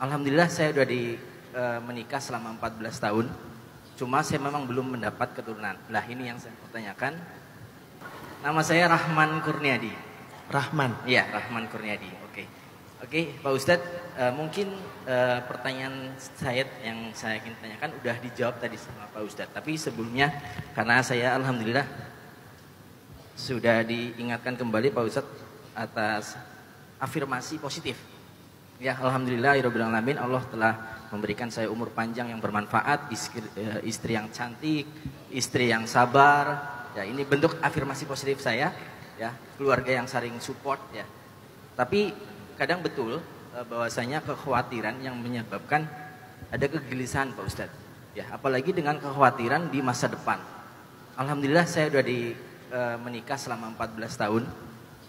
Alhamdulillah saya sudah menikah selama 14 tahun. Cuma saya memang belum mendapat keturunan. Lah ini yang saya pertanyakan. Nama saya Rahman Kurniadi. Rahman. Iya, Rahman Kurniadi. Oke, Pak Ustadz, mungkin pertanyaan saya yang saya ingin tanyakan udah dijawab tadi sama Pak Ustadz. Tapi sebelumnya karena saya alhamdulillah sudah diingatkan kembali Pak Ustadz atas afirmasi positif. Ya, alhamdulillahirabbil alamin, Allah telah memberikan saya umur panjang yang bermanfaat, istri yang cantik, istri yang sabar. Ya, ini bentuk afirmasi positif saya, ya, keluarga yang saling support, ya. Tapi kadang betul bahwasanya kekhawatiran yang menyebabkan ada kegelisahan, Pak Ustadz. Ya, apalagi dengan kekhawatiran di masa depan. Alhamdulillah saya sudah menikah selama 14 tahun.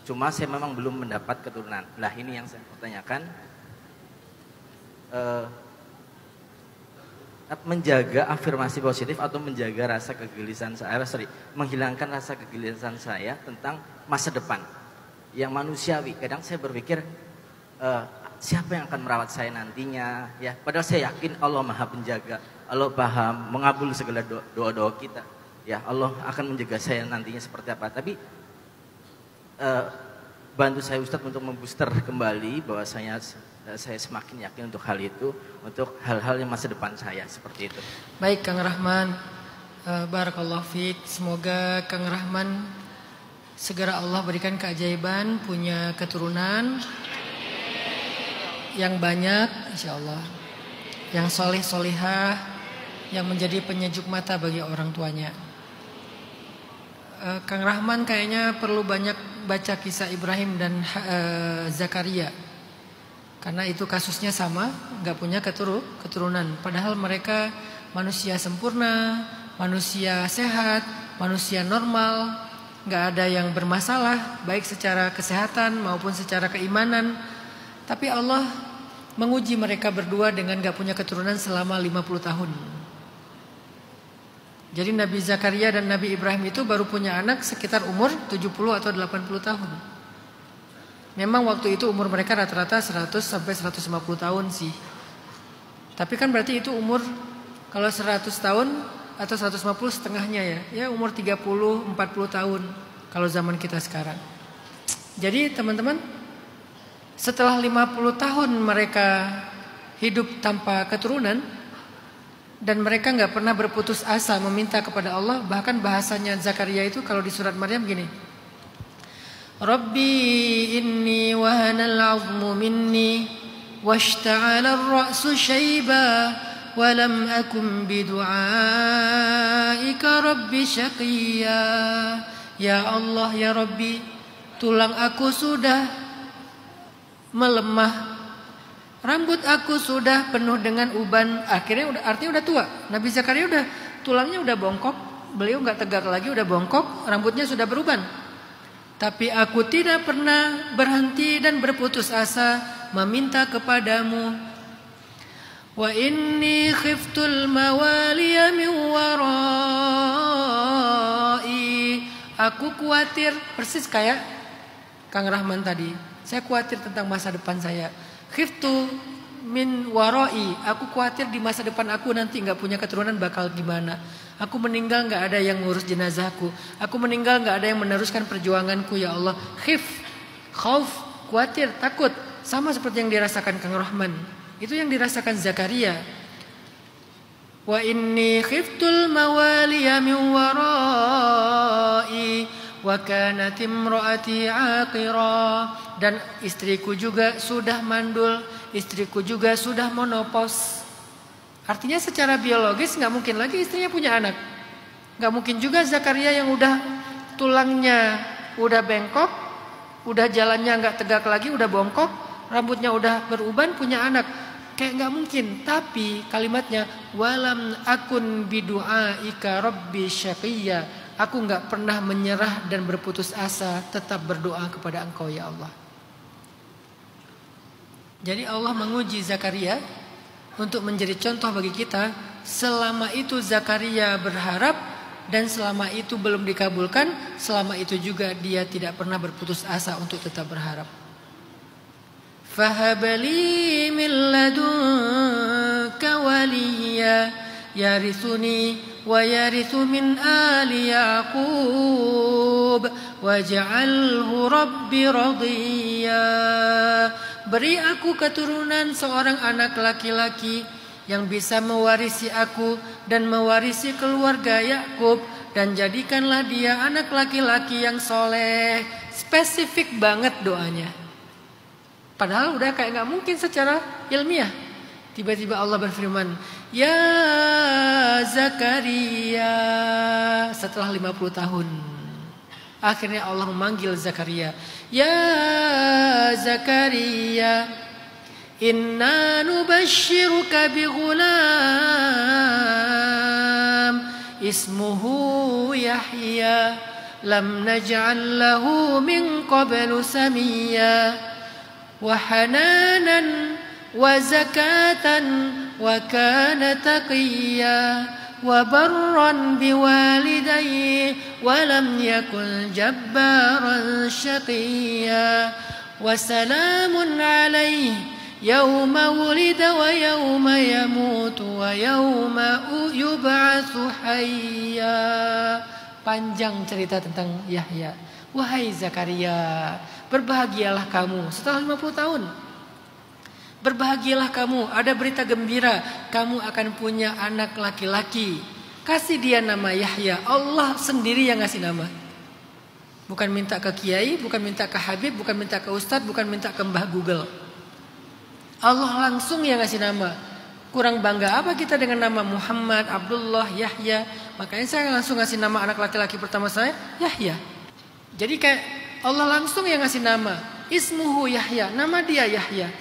Cuma saya memang belum mendapat keturunan. Lah ini yang saya pertanyakan. Menjaga afirmasi positif atau menjaga rasa kegelisahan saya, menghilangkan rasa kegelisahan saya tentang masa depan yang manusiawi. Kadang saya berpikir siapa yang akan merawat saya nantinya, ya. Padahal saya yakin Allah Maha Penjaga, Allah paham mengabul segala doa-doa kita, ya. Allah akan menjaga saya nantinya seperti apa. Tapi bantu saya Ustadz untuk membooster kembali bahwa saya semakin yakin untuk hal itu, untuk hal-hal yang masa depan saya seperti itu. Baik Kang Rahman, barakallahu fiik. Semoga Kang Rahman segera Allah berikan keajaiban, punya keturunan yang banyak, insya Allah, yang soleh solihah, yang menjadi penyejuk mata bagi orang tuanya. Kang Rahman kayaknya perlu banyak baca kisah Ibrahim dan Zakaria. Karena itu kasusnya sama, nggak punya keturunan. Padahal mereka manusia sempurna, manusia sehat, manusia normal, nggak ada yang bermasalah, baik secara kesehatan maupun secara keimanan. Tapi Allah menguji mereka berdua dengan nggak punya keturunan selama 50 tahun. Jadi Nabi Zakaria dan Nabi Ibrahim itu baru punya anak sekitar umur 70 atau 80 tahun. Memang waktu itu umur mereka rata-rata 100 sampai 150 tahun sih. Tapi kan berarti itu umur kalau 100 tahun atau 150 setengahnya ya. Ya umur 30, 40 tahun kalau zaman kita sekarang. Jadi teman-teman, setelah 50 tahun mereka hidup tanpa keturunan dan mereka nggak pernah berputus asa meminta kepada Allah. Bahkan bahasanya Zakaria itu kalau di surat Maryam gini, Rabbi inni wahanal 'azmu minni washta'ala ar-ra'su shayba wa lam akum bidu'aika rabbi syaqiyya. Ya Allah, ya Rabbi, tulang aku sudah melemah, rambut aku sudah penuh dengan uban. Artinya udah tua. Nabi Zakaria udah tulangnya udah bongkok, beliau nggak tegak lagi, udah bongkok, rambutnya sudah beruban. Tapi aku tidak pernah berhenti dan berputus asa meminta kepadamu. Wa inni khiftul mawaliya min warai. Aku khawatir, persis kayak Kang Rahman tadi. Saya khawatir tentang masa depan saya. Khiftu min warai. Aku khawatir di masa depan aku nanti nggak punya keturunan bakal gimana. Aku meninggal nggak ada yang ngurus jenazahku. Aku meninggal nggak ada yang meneruskan perjuanganku, ya Allah. Khauf, khawatir, takut. Sama seperti yang dirasakan Kang Rahman. Itu yang dirasakan Zakaria. Wa inni khiftul mawaliya min warai wa kanat imraati aqira. Dan istriku juga sudah mandul, istriku juga sudah menopause. Artinya secara biologis nggak mungkin lagi istrinya punya anak. Nggak mungkin juga Zakaria yang udah tulangnya udah bengkok, udah jalannya nggak tegak lagi, udah bongkok, rambutnya udah beruban punya anak. Kayak nggak mungkin. Tapi kalimatnya walam akun bidu'aika rabbi syaqiyya. Aku nggak pernah menyerah dan berputus asa, tetap berdoa kepada Engkau ya Allah. Jadi Allah menguji Zakaria untuk menjadi contoh bagi kita. Selama itu Zakaria berharap dan selama itu belum dikabulkan, selama itu juga dia tidak pernah berputus asa untuk tetap berharap. Fahabali min ladun عليا يرثني ويرث من آل يعقوب واجعله رب رضيا. Beri aku keturunan seorang anak laki-laki yang bisa mewarisi aku dan mewarisi keluarga Yakub, dan jadikanlah dia anak laki-laki yang soleh. Spesifik banget doanya. Padahal udah kayak nggak mungkin secara ilmiah. Tiba-tiba Allah berfirman, Ya Zakaria, setelah 50 tahun. Akhirnya Allah memanggil Zakaria. Ya Zakaria, inna nubashiruka bighulam ismuhu Yahya lam naj'al lahu min qablu samiyya wa hananan wa zakatan wa kana taqiyya wa barran biwalidayhi wa lam yakun jabbaran shaqiyya wa salamun alayhi yauma wulida wa yauma yamutu wa yauma yub'atsu hayya. Panjang cerita tentang Yahya. Wahai Zakaria, berbahagialah kamu setelah 50 tahun. Berbahagialah kamu, ada berita gembira, kamu akan punya anak laki-laki. Kasih dia nama Yahya. Allah sendiri yang ngasih nama. Bukan minta ke kiai, bukan minta ke habib, bukan minta ke ustadz, bukan minta ke mbah Google. Allah langsung yang ngasih nama. Kurang bangga apa kita dengan nama Muhammad, Abdullah, Yahya? Makanya saya langsung ngasih nama anak laki-laki pertama saya Yahya. Jadi kayak Allah langsung yang ngasih nama. Ismuhu Yahya, nama dia Yahya.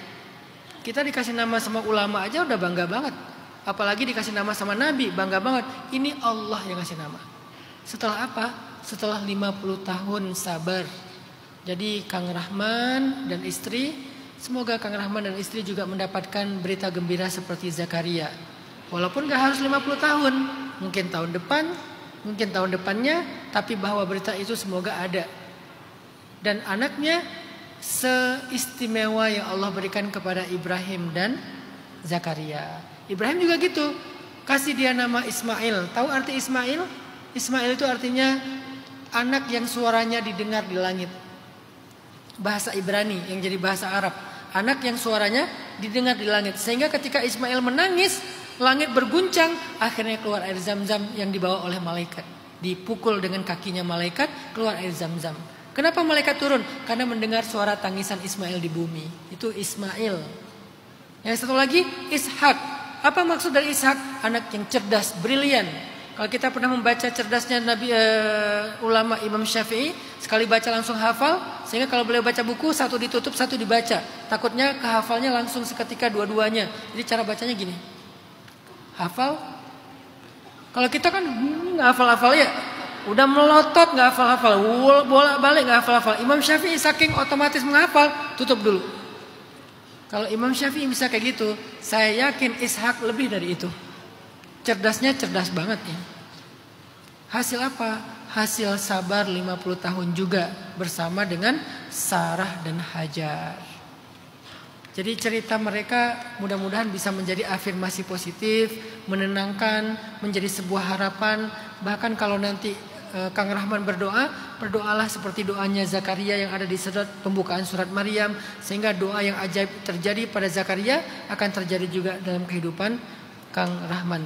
Kita dikasih nama sama ulama aja udah bangga banget. Apalagi dikasih nama sama Nabi, bangga banget. Ini Allah yang ngasih nama. Setelah apa? Setelah 50 tahun sabar. Jadi Kang Rahman dan istri, semoga Kang Rahman dan istri juga mendapatkan berita gembira seperti Zakaria. Walaupun gak harus 50 tahun, mungkin tahun depan, mungkin tahun depannya, tapi bahwa berita itu semoga ada. Dan anaknya seistimewa yang Allah berikan kepada Ibrahim dan Zakaria. Ibrahim juga gitu, kasih dia nama Ismail. Tahu arti Ismail? Ismail itu artinya anak yang suaranya didengar di langit. Bahasa Ibrani yang jadi bahasa Arab. Anak yang suaranya didengar di langit. Sehingga ketika Ismail menangis, langit berguncang, akhirnya keluar air zam-zam yang dibawa oleh malaikat. Dipukul dengan kakinya malaikat, keluar air zam-zam. Kenapa malaikat turun? Karena mendengar suara tangisan Ismail di bumi. Itu Ismail. Yang satu lagi Ishak. Apa maksud dari Ishak? Anak yang cerdas, brilian. Kalau kita pernah membaca cerdasnya ulama Imam Syafi'i, sekali baca langsung hafal. Sehingga kalau beliau baca buku, satu ditutup, satu dibaca. Takutnya kehafalnya langsung seketika dua-duanya. Jadi cara bacanya gini. Hafal. Kalau kita kan nggak hafal-hafal ya. Udah melotot nggak hafal-hafal, bolak-balik nggak hafal-hafal. Imam Syafi'i saking otomatis menghafal, tutup dulu. Kalau Imam Syafi'i bisa kayak gitu, saya yakin Ishak lebih dari itu. Cerdasnya cerdas banget ya. Hasil apa? Hasil sabar 50 tahun juga bersama dengan Sarah dan Hajar. Jadi cerita mereka mudah-mudahan bisa menjadi afirmasi positif, menenangkan, menjadi sebuah harapan. Bahkan kalau nanti Kang Rahman berdoalah seperti doanya Zakaria yang ada di surat pembukaan surat Maryam, sehingga doa yang ajaib terjadi pada Zakaria akan terjadi juga dalam kehidupan Kang Rahman.